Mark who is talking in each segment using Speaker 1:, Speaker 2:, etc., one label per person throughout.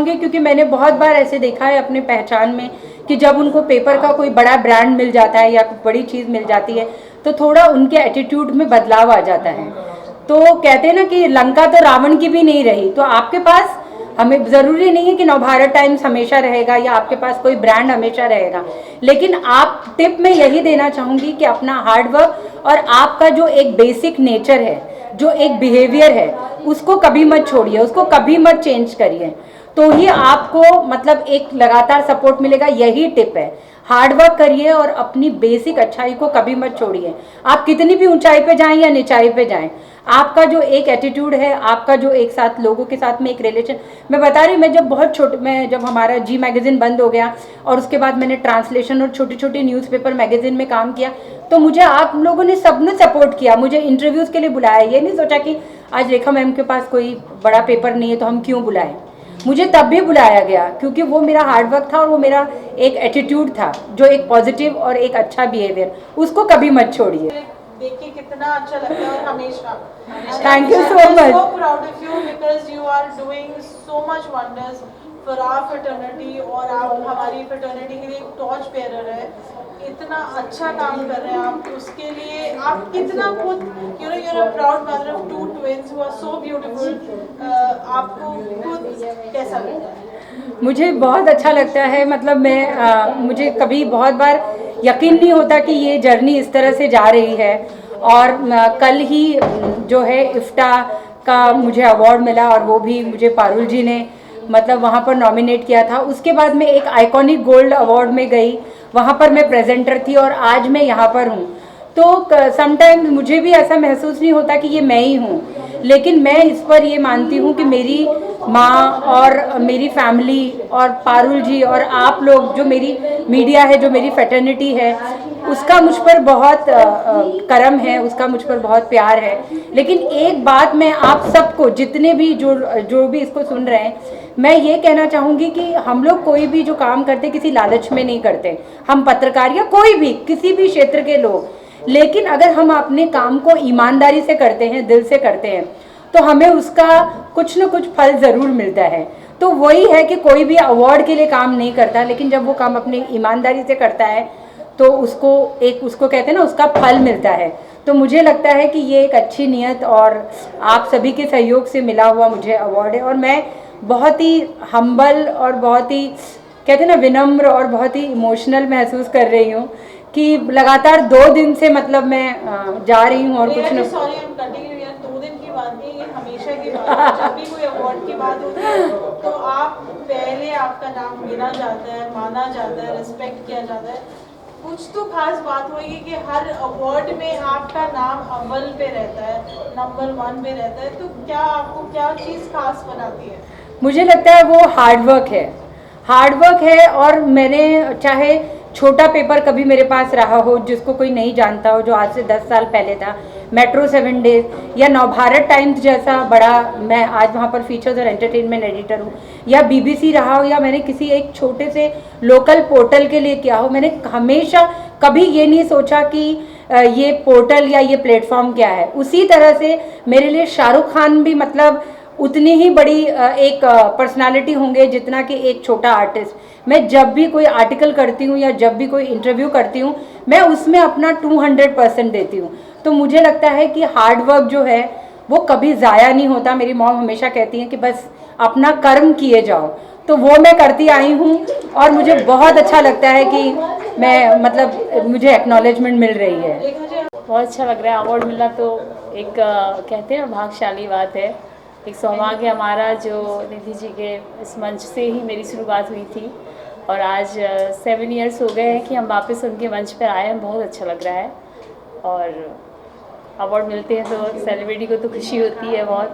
Speaker 1: चाहूँगी, क्योंकि मैंने बहुत बार ऐसे देखा है अपने पहचान में कि जब उनको पेपर का कोई बड़ा ब्रांड मिल जाता है या बड़ी चीज़ मिल जाती है तो थोड़ा उनके एटीट्यूड में बदलाव आ जाता है। तो कहते हैं ना कि लंका तो रावण की भी नहीं रही, तो आपके पास हमें ज़रूरी नहीं है कि नवभारत टाइम्स हमेशा रहेगा या आपके पास कोई ब्रांड हमेशा रहेगा, लेकिन आप टिप में यही देना चाहूँगी कि अपना हार्डवर्क और आपका जो एक बेसिक नेचर है, जो एक बिहेवियर है, उसको कभी मत छोड़िए, उसको कभी मत चेंज करिए, तो ही आपको मतलब एक लगातार सपोर्ट मिलेगा। यही टिप है, हार्डवर्क करिए और अपनी बेसिक अच्छाई को कभी मत छोड़िए। आप कितनी भी ऊंचाई पे जाएं या निचाई पे जाएं, आपका जो एक एटीट्यूड है, आपका जो एक साथ लोगों के साथ में एक रिलेशन, मैं बता रही, मैं जब बहुत छोटे, मैं जब हमारा जी मैगज़ीन बंद हो गया और उसके बाद मैंने ट्रांसलेशन और छोटी छोटी न्यूज़पेपर मैगज़ीन में काम किया, तो मुझे आप लोगों ने सबने सपोर्ट किया, मुझे इंटरव्यूज़ के लिए बुलाया। ये नहीं सोचा कि आज रेखा मैम के पास कोई बड़ा पेपर नहीं है तो हम क्यों बुलाएं, मुझे तब भी बुलाया गया, क्योंकि वो मेरा हार्डवर्क था और वो मेरा एक एटीट्यूड था, जो एक पॉजिटिव और एक अच्छा बिहेवियर, उसको कभी मत छोड़िए।
Speaker 2: देख के कितना अच्छा लगता है, और हमेशा
Speaker 1: thank you so much,
Speaker 2: so proud of you because you are doing so much wonders for our fraternity, और आप हमारी fraternity के लिए एक टॉर्च बेयरर है। इतना अच्छा काम कर रहे हैं आप, उसके लिए आप कितना खुद you're a proud mother of 2 twins who are so beautiful। आपको खुद कैसा लगता है?
Speaker 1: मुझे बहुत अच्छा लगता है, मतलब मैं मुझे कभी बहुत बार यकीन नहीं होता कि ये जर्नी इस तरह से जा रही है। और कल ही जो है इफ्टा का मुझे अवार्ड मिला, और वो भी मुझे पारुल जी ने मतलब वहाँ पर नॉमिनेट किया था। उसके बाद मैं एक आइकॉनिक गोल्ड अवार्ड में गई, वहाँ पर मैं प्रेजेंटर थी और आज मैं यहाँ पर हूँ। तो समटाइम्स मुझे भी ऐसा महसूस नहीं होता कि ये मैं ही हूँ, लेकिन मैं इस पर ये मानती हूँ कि मेरी माँ और मेरी फैमिली और पारुल जी और आप लोग, जो मेरी मीडिया है, जो मेरी फ्रेटर्निटी है, उसका मुझ पर बहुत करम है, उसका मुझ पर बहुत प्यार है। लेकिन एक बात मैं आप सबको, जितने भी जो भी इसको सुन रहे हैं, मैं ये कहना चाहूँगी कि हम लोग कोई भी जो काम करते किसी लालच में नहीं करते, हम पत्रकार या कोई भी किसी भी क्षेत्र के लोग, लेकिन अगर हम अपने काम को ईमानदारी से करते हैं, दिल से करते हैं, तो हमें उसका कुछ न कुछ फल ज़रूर मिलता है। तो वही है कि कोई भी अवार्ड के लिए काम नहीं करता, लेकिन जब वो काम अपनी ईमानदारी से करता है तो उसको कहते हैं ना, उसका फल मिलता है। तो मुझे लगता है कि ये एक अच्छी नीयत और आप सभी के सहयोग से मिला हुआ मुझे अवार्ड है, और मैं बहुत ही हम्बल और बहुत ही कहते हैं ना विनम्र और बहुत ही इमोशनल महसूस कर रही हूँ कि लगातार 2 दिन से मतलब मैं जा रही हूँ और कुछ न।
Speaker 2: सॉरी, हम कंटिन्यू यार, 2 दिन की बात नहीं, ये हमेशा की बात है। जब भी कोई अवार्ड की बात होती है तो आप पहले, आपका नाम गिना जाता है, माना जाता है, रिस्पेक्ट किया जाता है। कुछ तो खास बात होगी कि हर अवार्ड में आपका नाम अव्वल पे रहता है, नंबर 1 पे रहता है, तो क्या आपको क्या चीज़ खास बनाती है?
Speaker 1: मुझे लगता है वो हार्डवर्क है, हार्डवर्क है। और मैंने चाहे छोटा पेपर कभी मेरे पास रहा हो जिसको कोई नहीं जानता हो, जो आज से 10 साल पहले था, मेट्रो 7 डेज, या नवभारत टाइम्स जैसा बड़ा, मैं आज वहाँ पर फीचर्स और एंटरटेनमेंट एडिटर हूँ, या बीबीसी रहा हो, या मैंने किसी एक छोटे से लोकल पोर्टल के लिए किया हो, मैंने हमेशा कभी ये नहीं सोचा कि ये पोर्टल या ये प्लेटफॉर्म क्या है। उसी तरह से मेरे लिए शाहरुख खान भी मतलब उतनी ही बड़ी एक पर्सनालिटी होंगे जितना कि एक छोटा आर्टिस्ट। मैं जब भी कोई आर्टिकल करती हूँ या जब भी कोई इंटरव्यू करती हूँ, मैं उसमें अपना 200% देती हूँ। तो मुझे लगता है कि हार्डवर्क जो है वो कभी ज़ाया नहीं होता। मेरी मॉम हमेशा कहती हैं कि बस अपना कर्म किए जाओ, तो वो मैं करती आई हूँ, और मुझे बहुत अच्छा लगता है कि मैं मतलब मुझे एक्नॉलेजमेंट मिल रही है।
Speaker 3: बहुत अच्छा लग रहा है, अवार्ड मिलना तो एक कहते हैं भाग्यशाली बात है, एक सौभाग्य हमारा, जो निधि जी के इस मंच से ही मेरी शुरुआत हुई थी, और आज 7 इयर्स हो गए हैं कि हम वापस उनके मंच पर आए हैं। बहुत अच्छा लग रहा है, और अवार्ड मिलते हैं तो सेलिब्रिटी को तो खुशी होती है बहुत।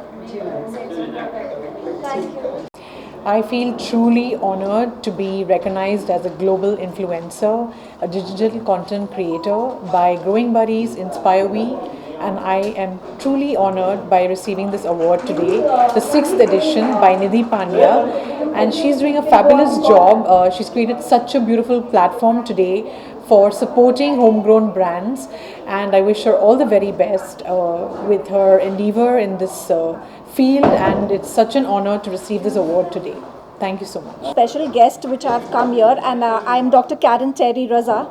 Speaker 4: I feel truly honored to be recognized as a global influencer, a digital content creator by Growing Buddies, InspireWe, and I am truly honored by receiving this award today, the 6th edition by Nidhi Pandya, and she's doing a fabulous job. She's created such a beautiful platform today for supporting homegrown brands, and I wish her all the very best with her endeavor in this field, and it's such an honor to receive this award today. Thank you so much.
Speaker 5: Special guest which I've come here, and I'm Dr. Karen Terry Raza,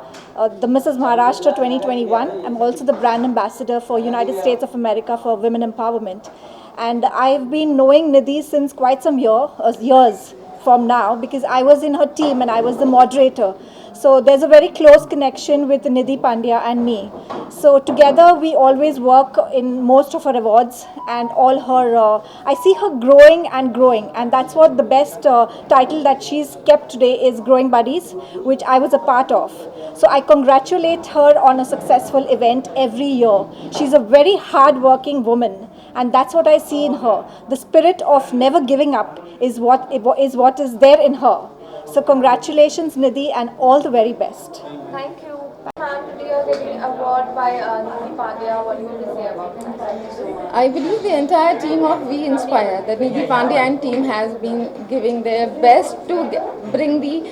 Speaker 5: the Mrs. Maharashtra 2021. I'm also the brand ambassador for United States of America for Women Empowerment. And I've been knowing Nidhi since quite some years from now, because I was in her team and I was the moderator. So there's a very close connection with Nidhi Pandya and me. So together we always work in most of her awards, and all her, I see her growing, and that's what the best title that she's kept today is Growing Buddies, which I was a part of. So I congratulate her on a successful event every year. She's a very hard-working woman, and that's what I see in her. The spirit of never giving up is what is there in her. So congratulations, Nidhi, and all the very best.
Speaker 6: Thank you. Ma'am, today you are getting award by Nidhi Pandya. What do you want to say about that? Thank you so much.
Speaker 7: I believe the entire team of We Inspire, the Nidhi Pandya and team has been giving their best to bring the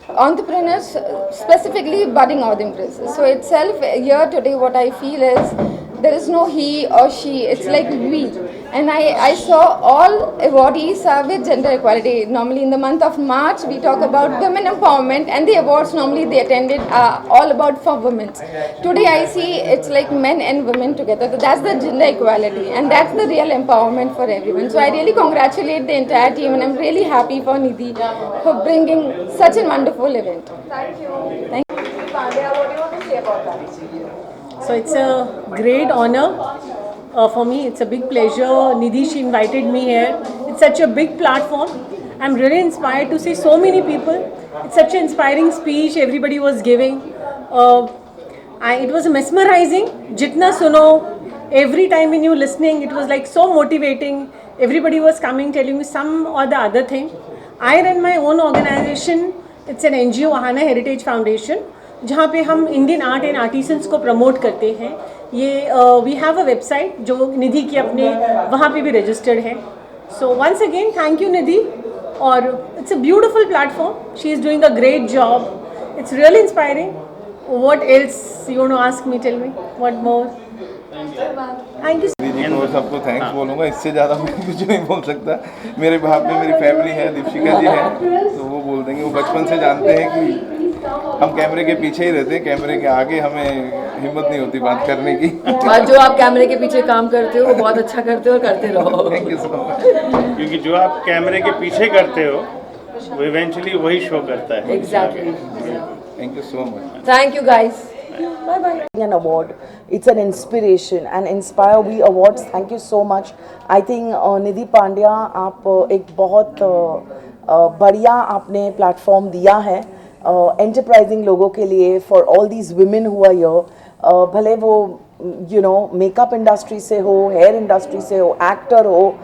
Speaker 7: entrepreneurs, specifically budding entrepreneurs. So itself here today what I feel is there is no he or she, it's like we. And I saw all awardees with gender equality. Normally in the month of March we talk about women empowerment, and the awards normally they attended are all about for women. Today I see it's like men and women together. So that's the gender equality, and that's the real empowerment for everyone. So I really congratulate the entire team, and I'm really happy for Nidhi for bringing such a wonderful event.
Speaker 6: Thank you. Nidhi Pandya, what do you want to say about that?
Speaker 8: So it's a great honor for me. It's a big pleasure. Nidhi, she invited me here. It's such a big platform. I'm really inspired to see so many people. It's such an inspiring speech everybody was giving. It was mesmerizing. Jitna suno, every time when you were listening, it was like so motivating. Everybody was coming, telling me some or the other thing. I run my own organization. It's an NGO, Ahana Heritage Foundation, जहाँ पे हम Indian art and artisans को promote करते हैं. ये we have a website जो निधि की अपने वहाँ पे भी रजिस्टर्ड है. So once again thank you Nidhi, और it's a beautiful platform. She is doing a great job. It's really inspiring. What else you want to ask me? Tell me what more. Thank you.
Speaker 9: दीदी को सबको thanks बोलूँगा, इससे ज़्यादा मैं कुछ नहीं बोल सकता. मेरे भाव में मेरी फैमिली है, दीपशिका जी है, तो वो बोल देंगे. वो बचपन से जानते हैं कि हम कैमरे के पीछे ही रहते हैं, कैमरे के आगे हमें हिम्मत नहीं होती बात करने की.
Speaker 10: और जो आप कैमरे के पीछे काम करते हो वो बहुत अच्छा करते हो और करते रहो.
Speaker 9: Thank you so much.
Speaker 11: क्योंकि जो आप कैमरे के पीछे करते हो वो इवेंचुअली वही शो करता है.
Speaker 10: Exactly.
Speaker 9: Thank you so much.
Speaker 10: Thank you guys.
Speaker 7: Bye bye.
Speaker 12: An award, it's an inspiration, and Inspire We Awards, thank you so much. I think Nidhi Pandya, आप एक बहुत बढ़िया आपने प्लेटफॉर्म दिया है एंटरप्राइजिंग लोगों के लिए, for all these women who are here. भले वो मेकअप इंडस्ट्री से हो, हेयर इंडस्ट्री से हो, एक्टर हो,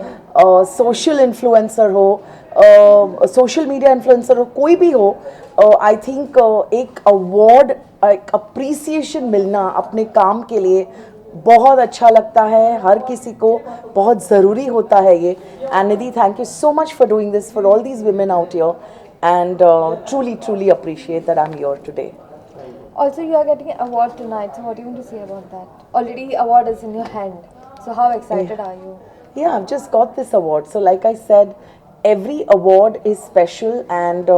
Speaker 12: सोशल इन्फ्लुएंसर हो, सोशल मीडिया इन्फ्लुएंसर हो, कोई भी हो. आई थिंक एक अवार्ड, एक अप्रिसिएशन मिलना अपने काम के लिए बहुत अच्छा लगता है. हर किसी को बहुत ज़रूरी होता है ये. And Nidhi, thank you so much for doing this for all these women out here, and truly appreciate that I'm here today.
Speaker 6: Also, you are getting an award tonight. So, what do you want to say about that? Already, award is in your hand. So, how excited are you?
Speaker 12: Yeah, I've just got this award. So like I said, every award is special, and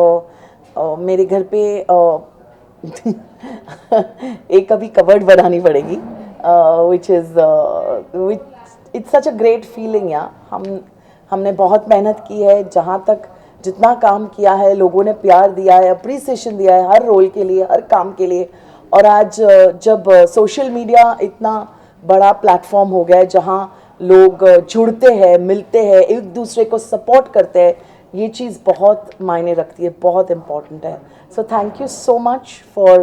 Speaker 12: मेरे घर पे एक अभी covered बनानी पड़ेगी, which it's such a great feeling. हमने बहुत मेहनत की है. जहाँ तक जितना काम किया है, लोगों ने प्यार दिया है, अप्रिसिएशन दिया है हर रोल के लिए, हर काम के लिए. और आज जब सोशल मीडिया इतना बड़ा प्लेटफॉर्म हो गया है जहाँ लोग जुड़ते हैं, मिलते हैं, एक दूसरे को सपोर्ट करते हैं, ये चीज़ बहुत मायने रखती है, बहुत इम्पॉर्टेंट है. So thank you so much for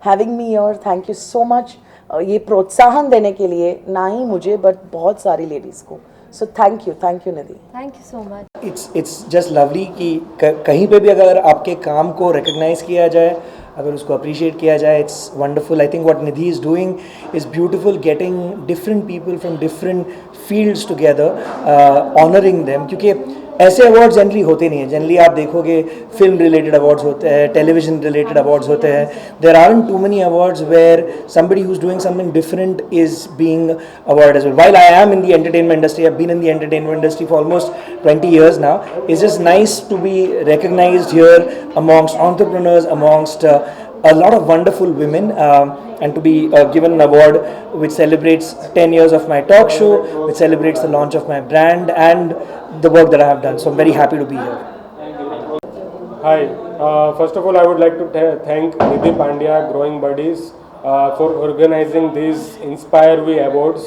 Speaker 12: having me here. Thank you so much ये प्रोत्साहन देने के लिए, ना ही मुझे बट बहुत सारी लेडीज़ को. So thank you Nidhi.
Speaker 6: Thank you so much.
Speaker 13: It's just lovely कि कहीं पे भी अगर आपके काम को रिकग्नाइज़ किया जाए, अगर उसको अप्रिशिएट किया जाए, it's wonderful. I think what Nidhi is doing is beautiful, getting different people from different fields together, honouring them. क्योंकि ऐसे अवार्ड्स जनरली होते नहीं हैं. जनरली आप देखोगे फिल्म रिलेटेड अवार्ड्स होते हैं, टेलीविजन रिलेटेड अवार्ड्स होते हैं. There aren't too many awards where somebody who's doing something different is being awarded as well. While I am in the entertainment industry, I've been in the entertainment industry for almost 20 years now. It's just nice to be recognized here amongst entrepreneurs, amongst a lot of wonderful women, and to be given an award which celebrates 10 years of my talk show, which celebrates the launch of my brand and the work that I have done. So I'm very happy to be here.
Speaker 14: Hi, first of all I would like to thank Nidhi Pandya, Growing Buddies, for organizing these Inspire We Awards.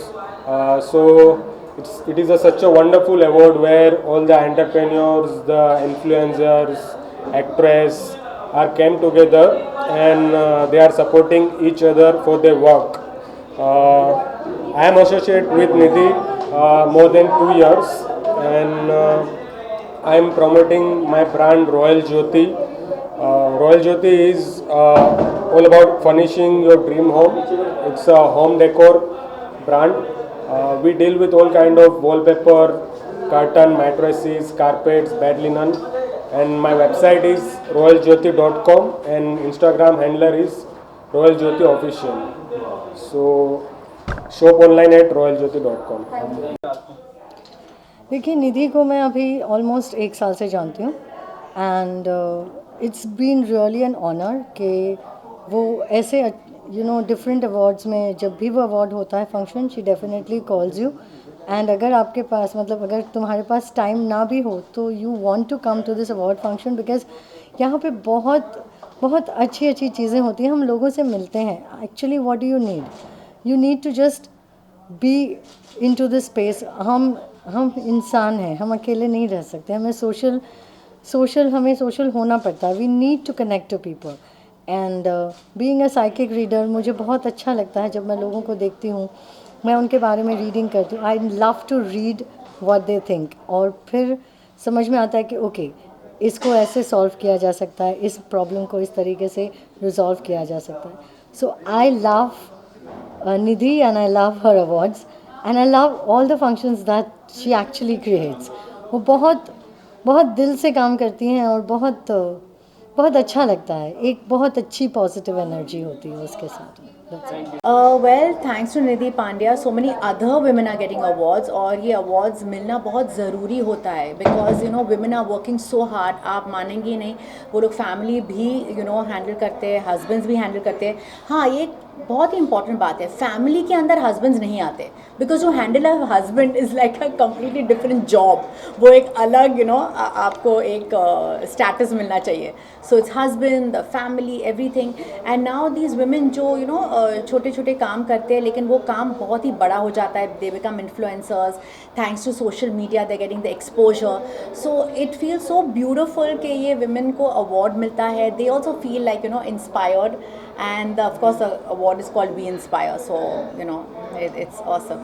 Speaker 14: So it is such a wonderful award where all the entrepreneurs, the influencers, actors are came together and they are supporting each other for their work. I am associated with Nidhi more than 2 years, and I am promoting my brand Royal Jyoti. Royal Jyoti is all about furnishing your dream home. It's a home decor brand. We deal with all kind of wallpaper, curtain, mattresses, carpets, bed linen, and my website is royaljyoti.com and Instagram handler is Royal Jyoti Official. So shop online at royaljyoti.com.
Speaker 15: देखिए, निधि को मैं अभी almost 1 साल से जानती हूँ and it's been really an honour कि वो ऐसे डिफरेंट अवार्ड्स में जब भी वो अवार्ड होता है function, she definitely calls you. And अगर आपके पास अगर तुम्हारे पास टाइम ना भी हो तो you want to come to this award function, because यहाँ पे बहुत बहुत अच्छी अच्छी चीज़ें होती हैं. हम लोगों से मिलते हैं. Actually what do you need to just be into this space. हम इंसान हैं, हम अकेले नहीं रह सकते. हमें सोशल होना पड़ता है. We need to connect to people. And being a psychic reader, मुझे बहुत अच्छा लगता है जब मैं लोगों को देखती हूँ, मैं उनके बारे में रीडिंग करती हूँ. I love to read what they think, और फिर समझ में आता है कि ओके, इसको ऐसे सॉल्व किया जा सकता है, इस प्रॉब्लम को इस तरीके से रिजॉल्व किया जा सकता है. So I love Nidhi and I love her awards and I love all the functions that she actually creates. वो बहुत बहुत दिल से काम करती हैं और बहुत बहुत अच्छा लगता है. एक बहुत अच्छी पॉजिटिव एनर्जी होती है उसके साथ.
Speaker 16: Well, thanks to Nidhi Pandya, so many other women are getting awards, और ये awards मिलना बहुत ज़रूरी होता है because women are working so hard. आप मानेंगे नहीं, वो लोग फैमिली भी हैंडल करते हैं, हस्बैंड्स भी हैंडल करते हैं. हाँ, ये बहुत ही इंपॉर्टेंट बात है, फैमिली के अंदर हस्बैंड्स नहीं आते बिकॉज जो handle a husband is like a completely different job. वो एक अलग आपको एक स्टेटस मिलना चाहिए. So it's husband, the family, everything. And now these women जो छोटे छोटे काम करते हैं, लेकिन वो काम बहुत ही बड़ा हो जाता है. They become influencers thanks to social media. They getting the exposure. So it feel so beautiful कि ये वुमेन को अवार्ड मिलता है. They also feel like inspired. And of course the award is called We Inspire, so it's awesome.